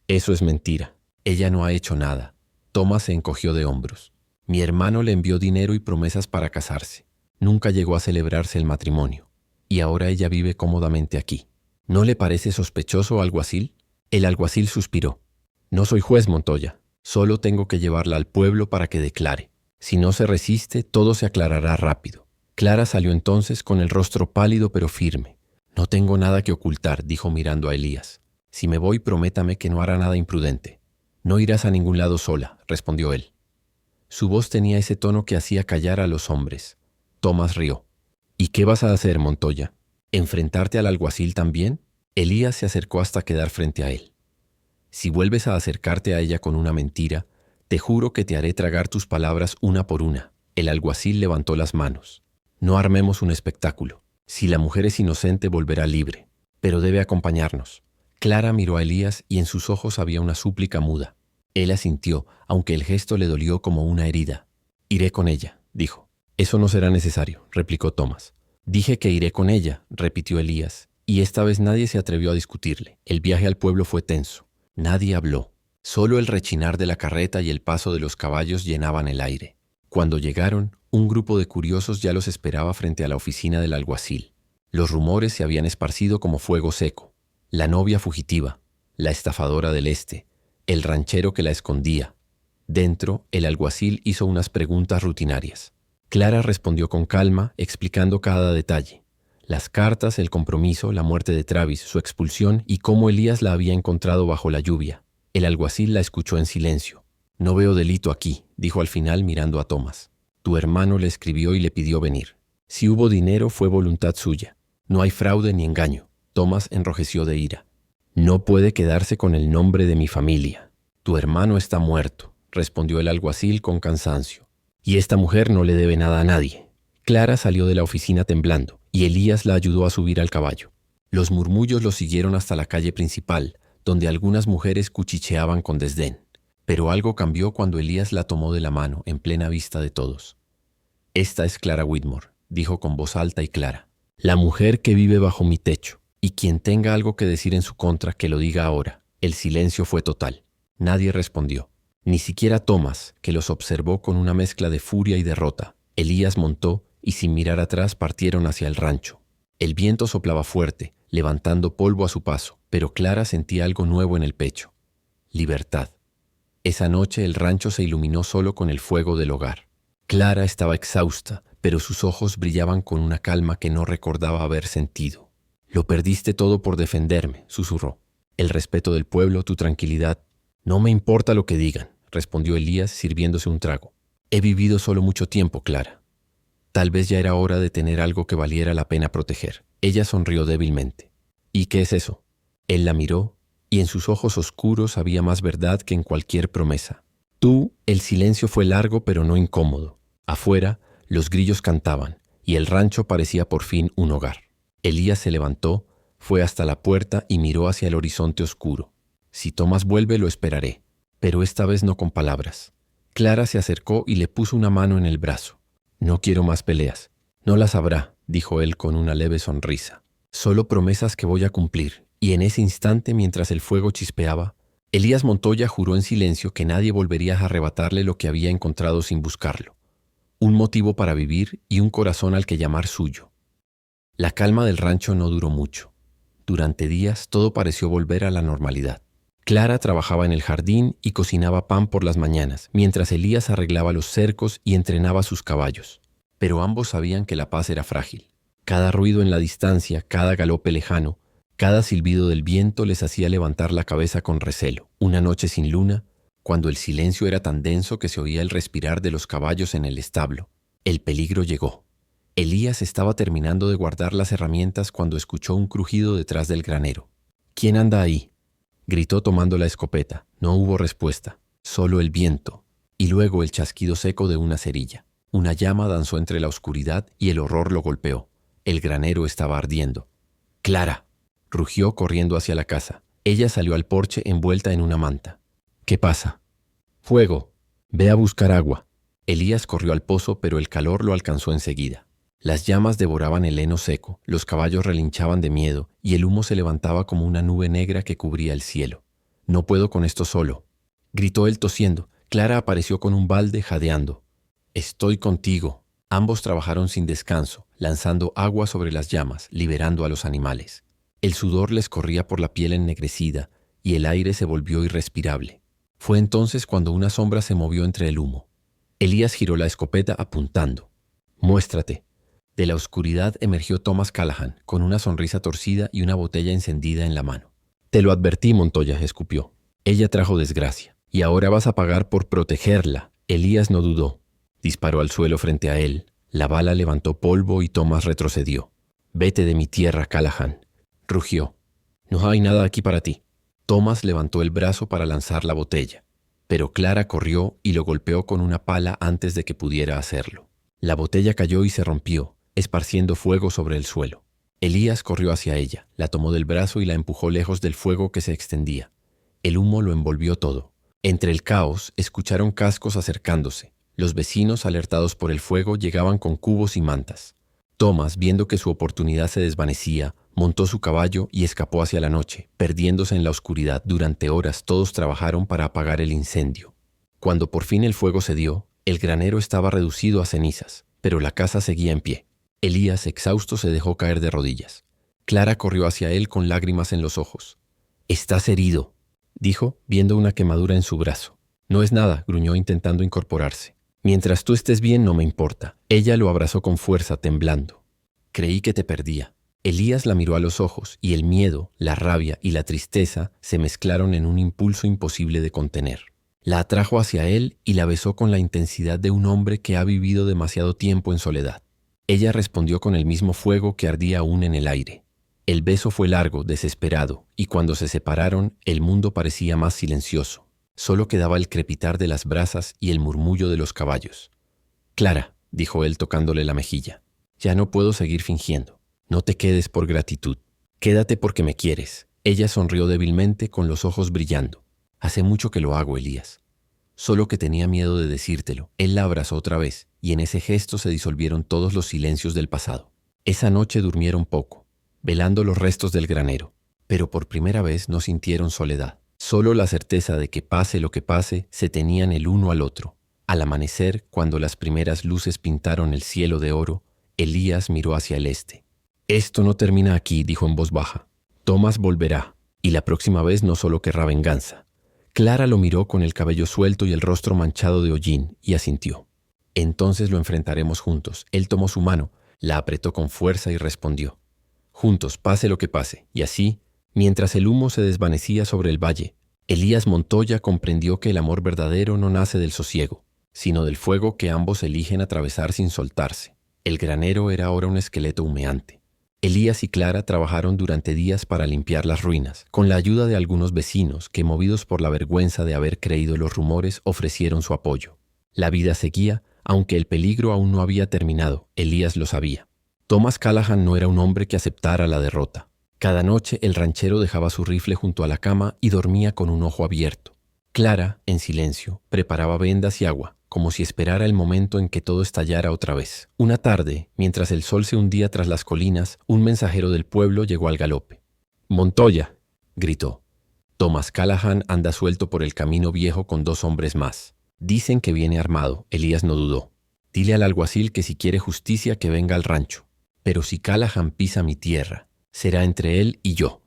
«Eso es mentira. Ella no ha hecho nada». Tomás se encogió de hombros. «Mi hermano le envió dinero y promesas para casarse. Nunca llegó a celebrarse el matrimonio. Y ahora ella vive cómodamente aquí. ¿No le parece sospechoso, alguacil?». El alguacil suspiró. «No soy juez, Montoya. Solo tengo que llevarla al pueblo para que declare. Si no se resiste, todo se aclarará rápido». Clara salió entonces con el rostro pálido pero firme. «No tengo nada que ocultar», dijo mirando a Elías. «Si me voy, prométame que no hará nada imprudente». «No irás a ningún lado sola», respondió él. Su voz tenía ese tono que hacía callar a los hombres. Tomás rió. «¿Y qué vas a hacer, Montoya? ¿Enfrentarte al alguacil también?». Elías se acercó hasta quedar frente a él. «Si vuelves a acercarte a ella con una mentira, te juro que te haré tragar tus palabras una por una». El alguacil levantó las manos. «No armemos un espectáculo. Si la mujer es inocente, volverá libre, pero debe acompañarnos». Clara miró a Elías y en sus ojos había una súplica muda. Él asintió, aunque el gesto le dolió como una herida. «Iré con ella», dijo. «Eso no será necesario», replicó Tomás. «Dije que iré con ella», repitió Elías, y esta vez nadie se atrevió a discutirle. El viaje al pueblo fue tenso. Nadie habló. Solo el rechinar de la carreta y el paso de los caballos llenaban el aire. Cuando llegaron, un grupo de curiosos ya los esperaba frente a la oficina del alguacil. Los rumores se habían esparcido como fuego seco. La novia fugitiva, la estafadora del este, el ranchero que la escondía. Dentro, el alguacil hizo unas preguntas rutinarias. Clara respondió con calma, explicando cada detalle. Las cartas, el compromiso, la muerte de Travis, su expulsión y cómo Elías la había encontrado bajo la lluvia. El alguacil la escuchó en silencio. «No veo delito aquí», dijo al final mirando a Tomás. «Tu hermano le escribió y le pidió venir. Si hubo dinero, fue voluntad suya. No hay fraude ni engaño». Tomás enrojeció de ira. «No puede quedarse con el nombre de mi familia». «Tu hermano está muerto», respondió el alguacil con cansancio. «Y esta mujer no le debe nada a nadie». Clara salió de la oficina temblando, y Elías la ayudó a subir al caballo. Los murmullos los siguieron hasta la calle principal, donde algunas mujeres cuchicheaban con desdén. Pero algo cambió cuando Elías la tomó de la mano, en plena vista de todos. «Esta es Clara Whitmore», dijo con voz alta y clara. «La mujer que vive bajo mi techo. Y quien tenga algo que decir en su contra, que lo diga ahora». El silencio fue total. Nadie respondió. Ni siquiera Tomás, que los observó con una mezcla de furia y derrota. Elías montó y sin mirar atrás partieron hacia el rancho. El viento soplaba fuerte, levantando polvo a su paso, pero Clara sentía algo nuevo en el pecho. Libertad. Esa noche el rancho se iluminó solo con el fuego del hogar. Clara estaba exhausta, pero sus ojos brillaban con una calma que no recordaba haber sentido. «Lo perdiste todo por defenderme», susurró. «El respeto del pueblo, tu tranquilidad». «No me importa lo que digan», respondió Elías sirviéndose un trago. «He vivido solo mucho tiempo, Clara. Tal vez ya era hora de tener algo que valiera la pena proteger. Ella sonrió débilmente. ¿Y qué es eso? Él la miró, y en sus ojos oscuros había más verdad que en cualquier promesa. El silencio fue largo pero no incómodo. Afuera, los grillos cantaban, y el rancho parecía por fin un hogar. Elías se levantó, fue hasta la puerta y miró hacia el horizonte oscuro. Si Tomás vuelve, lo esperaré, pero esta vez no con palabras. Clara se acercó y le puso una mano en el brazo. No quiero más peleas. No las habrá, dijo él con una leve sonrisa. Solo promesas que voy a cumplir. Y en ese instante, mientras el fuego chispeaba, Elías Montoya juró en silencio que nadie volvería a arrebatarle lo que había encontrado sin buscarlo. Un motivo para vivir y un corazón al que llamar suyo. La calma del rancho no duró mucho. Durante días todo pareció volver a la normalidad. Clara trabajaba en el jardín y cocinaba pan por las mañanas, mientras Elías arreglaba los cercos y entrenaba sus caballos. Pero ambos sabían que la paz era frágil. Cada ruido en la distancia, cada galope lejano, cada silbido del viento les hacía levantar la cabeza con recelo. Una noche sin luna, cuando el silencio era tan denso que se oía el respirar de los caballos en el establo, el peligro llegó. Elías estaba terminando de guardar las herramientas cuando escuchó un crujido detrás del granero. ¿Quién anda ahí?, gritó tomando la escopeta. No hubo respuesta, solo el viento, y luego el chasquido seco de una cerilla. Una llama danzó entre la oscuridad y el horror lo golpeó. El granero estaba ardiendo. ¡Clara!, rugió corriendo hacia la casa. Ella salió al porche envuelta en una manta. ¿Qué pasa? Fuego. Ve a buscar agua. Elías corrió al pozo, pero el calor lo alcanzó enseguida. Las llamas devoraban el heno seco, los caballos relinchaban de miedo y el humo se levantaba como una nube negra que cubría el cielo. «No puedo con esto solo», gritó él tosiendo. Clara apareció con un balde jadeando. «Estoy contigo». Ambos trabajaron sin descanso, lanzando agua sobre las llamas, liberando a los animales. El sudor les corría por la piel ennegrecida y el aire se volvió irrespirable. Fue entonces cuando una sombra se movió entre el humo. Elías giró la escopeta apuntando. «Muéstrate». De la oscuridad emergió Thomas Callahan, con una sonrisa torcida y una botella encendida en la mano. «Te lo advertí, Montoya», escupió. «Ella trajo desgracia, y ahora vas a pagar por protegerla». Elías no dudó. Disparó al suelo frente a él. La bala levantó polvo y Thomas retrocedió. «Vete de mi tierra, Callahan», rugió. «No hay nada aquí para ti». Thomas levantó el brazo para lanzar la botella, pero Clara corrió y lo golpeó con una pala antes de que pudiera hacerlo. La botella cayó y se rompió, esparciendo fuego sobre el suelo. Elías corrió hacia ella, la tomó del brazo y la empujó lejos del fuego que se extendía. El humo lo envolvió todo. Entre el caos, escucharon cascos acercándose. Los vecinos, alertados por el fuego, llegaban con cubos y mantas. Thomas, viendo que su oportunidad se desvanecía, montó su caballo y escapó hacia la noche, perdiéndose en la oscuridad. Durante horas todos trabajaron para apagar el incendio. Cuando por fin el fuego cedió, el granero estaba reducido a cenizas, pero la casa seguía en pie. Elías, exhausto, se dejó caer de rodillas. Clara corrió hacia él con lágrimas en los ojos. «Estás herido», dijo, viendo una quemadura en su brazo. «No es nada», gruñó intentando incorporarse. «Mientras tú estés bien no me importa». Ella lo abrazó con fuerza, temblando. «Creí que te perdía». Elías la miró a los ojos y el miedo, la rabia y la tristeza se mezclaron en un impulso imposible de contener. La atrajo hacia él y la besó con la intensidad de un hombre que ha vivido demasiado tiempo en soledad. Ella respondió con el mismo fuego que ardía aún en el aire. El beso fue largo, desesperado, y cuando se separaron, el mundo parecía más silencioso. Solo quedaba el crepitar de las brasas y el murmullo de los caballos. «Clara», dijo él tocándole la mejilla, «ya no puedo seguir fingiendo. No te quedes por gratitud. Quédate porque me quieres». Ella sonrió débilmente con los ojos brillando. «Hace mucho que lo hago, Elías. Solo que tenía miedo de decírtelo». Él la abrazó otra vez, y en ese gesto se disolvieron todos los silencios del pasado. Esa noche durmieron poco, velando los restos del granero, pero por primera vez no sintieron soledad. Solo la certeza de que pase lo que pase, se tenían el uno al otro. Al amanecer, cuando las primeras luces pintaron el cielo de oro, Elías miró hacia el este. «Esto no termina aquí», dijo en voz baja. «Thomas volverá, y la próxima vez no solo querrá venganza». Clara lo miró con el cabello suelto y el rostro manchado de hollín, y asintió. «Entonces lo enfrentaremos juntos». Él tomó su mano, la apretó con fuerza y respondió. «Juntos, pase lo que pase». Y así, mientras el humo se desvanecía sobre el valle, Elías Montoya comprendió que el amor verdadero no nace del sosiego, sino del fuego que ambos eligen atravesar sin soltarse. El granero era ahora un esqueleto humeante. Elías y Clara trabajaron durante días para limpiar las ruinas, con la ayuda de algunos vecinos que, movidos por la vergüenza de haber creído los rumores, ofrecieron su apoyo. La vida seguía, aunque el peligro aún no había terminado. Elías lo sabía. Thomas Callahan no era un hombre que aceptara la derrota. Cada noche el ranchero dejaba su rifle junto a la cama y dormía con un ojo abierto. Clara, en silencio, preparaba vendas y agua, como si esperara el momento en que todo estallara otra vez. Una tarde, mientras el sol se hundía tras las colinas, un mensajero del pueblo llegó al galope. «Montoya», gritó. «Thomas Callahan anda suelto por el camino viejo con 2 hombres más. Dicen que viene armado». Elías no dudó. «Dile al alguacil que si quiere justicia que venga al rancho. Pero si Callahan pisa mi tierra, será entre él y yo».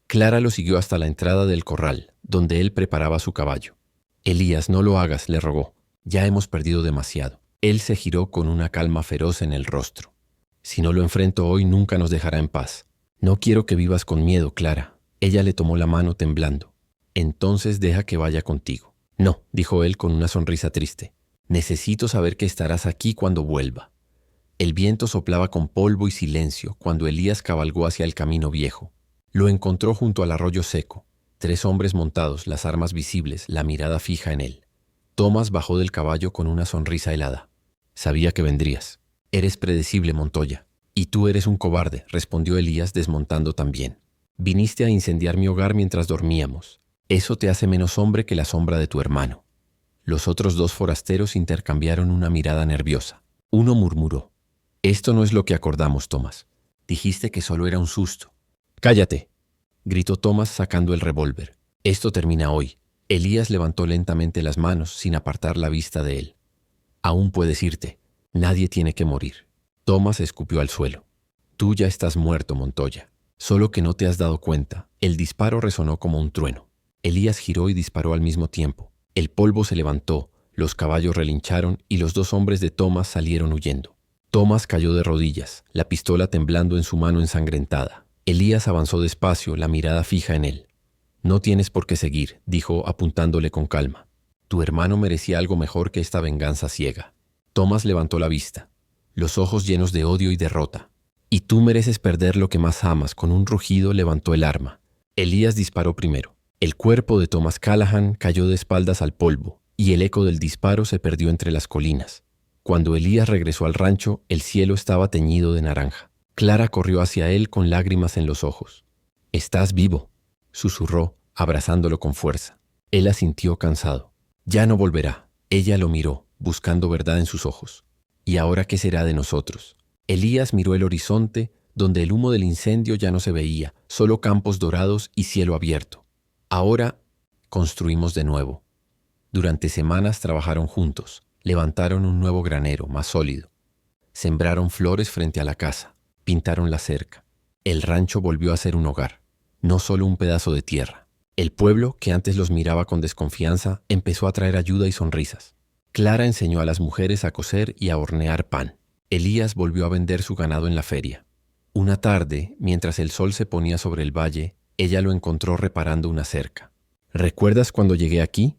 Clara lo siguió hasta la entrada del corral, donde él preparaba su caballo. «Elías, no lo hagas», le rogó. «Ya hemos perdido demasiado». Él se giró con una calma feroz en el rostro. «Si no lo enfrento hoy, nunca nos dejará en paz. No quiero que vivas con miedo, Clara». Ella le tomó la mano temblando. «Entonces deja que vaya contigo». «No», dijo él con una sonrisa triste. «Necesito saber que estarás aquí cuando vuelva». El viento soplaba con polvo y silencio cuando Elías cabalgó hacia el camino viejo. Lo encontró junto al arroyo seco. 3 hombres montados, las armas visibles, la mirada fija en él. Thomas bajó del caballo con una sonrisa helada. «Sabía que vendrías». «Eres predecible, Montoya». «Y tú eres un cobarde», respondió Elías desmontando también. «Viniste a incendiar mi hogar mientras dormíamos. Eso te hace menos hombre que la sombra de tu hermano». Los otros 2 forasteros intercambiaron una mirada nerviosa. Uno murmuró: «Esto no es lo que acordamos, Thomas. Dijiste que solo era un susto». «Cállate», gritó Thomas sacando el revólver. «Esto termina hoy». Elías levantó lentamente las manos sin apartar la vista de él. «Aún puedes irte. Nadie tiene que morir». Thomas escupió al suelo. «Tú ya estás muerto, Montoya. Solo que no te has dado cuenta». El disparo resonó como un trueno. Elías giró y disparó al mismo tiempo. El polvo se levantó, los caballos relincharon y los 2 hombres de Thomas salieron huyendo. Thomas cayó de rodillas, la pistola temblando en su mano ensangrentada. Elías avanzó despacio, la mirada fija en él. «No tienes por qué seguir», dijo apuntándole con calma. «Tu hermano merecía algo mejor que esta venganza ciega». Thomas levantó la vista, los ojos llenos de odio y derrota. «Y tú mereces perder lo que más amas». Con un rugido levantó el arma. Elías disparó primero. El cuerpo de Thomas Callahan cayó de espaldas al polvo, y el eco del disparo se perdió entre las colinas. Cuando Elías regresó al rancho, el cielo estaba teñido de naranja. Clara corrió hacia él con lágrimas en los ojos. «Estás vivo», susurró, abrazándolo con fuerza. Él asintió cansado. «Ya no volverá». Ella lo miró, buscando verdad en sus ojos. «¿Y ahora qué será de nosotros?». Elías miró el horizonte, donde el humo del incendio ya no se veía, solo campos dorados y cielo abierto. «Ahora construimos de nuevo». Durante semanas trabajaron juntos, levantaron un nuevo granero, más sólido. Sembraron flores frente a la casa. Pintaron la cerca. El rancho volvió a ser un hogar, no solo un pedazo de tierra. El pueblo, que antes los miraba con desconfianza, empezó a traer ayuda y sonrisas. Clara enseñó a las mujeres a coser y a hornear pan. Elías volvió a vender su ganado en la feria. Una tarde, mientras el sol se ponía sobre el valle, ella lo encontró reparando una cerca. «¿Recuerdas cuando llegué aquí?»,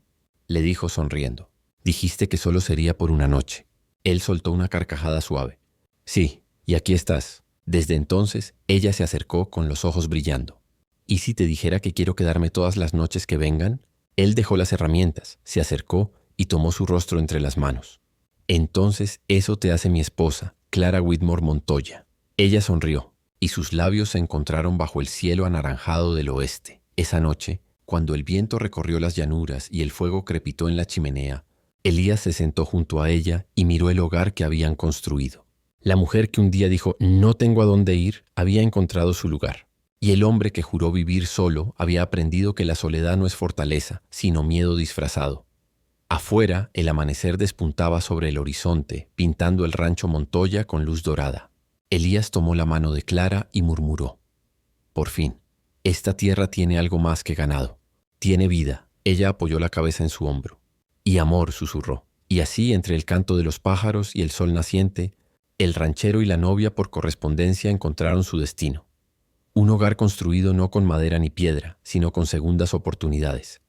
le dijo sonriendo. «Dijiste que solo sería por una noche». Él soltó una carcajada suave. «Sí, y aquí estás». Desde entonces, ella se acercó con los ojos brillando. «¿Y si te dijera que quiero quedarme todas las noches que vengan?». Él dejó las herramientas, se acercó y tomó su rostro entre las manos. «Entonces eso te hace mi esposa, Clara Whitmore Montoya». Ella sonrió, y sus labios se encontraron bajo el cielo anaranjado del oeste. Esa noche, cuando el viento recorrió las llanuras y el fuego crepitó en la chimenea, Elías se sentó junto a ella y miró el hogar que habían construido. La mujer que un día dijo «no tengo a dónde ir» había encontrado su lugar. Y el hombre que juró vivir solo había aprendido que la soledad no es fortaleza, sino miedo disfrazado. Afuera, el amanecer despuntaba sobre el horizonte, pintando el rancho Montoya con luz dorada. Elías tomó la mano de Clara y murmuró: «Por fin, esta tierra tiene algo más que ganado. Tiene vida». Ella apoyó la cabeza en su hombro. «Y amor», susurró. Y así, entre el canto de los pájaros y el sol naciente, el ranchero y la novia por correspondencia encontraron su destino. Un hogar construido no con madera ni piedra, sino con segundas oportunidades.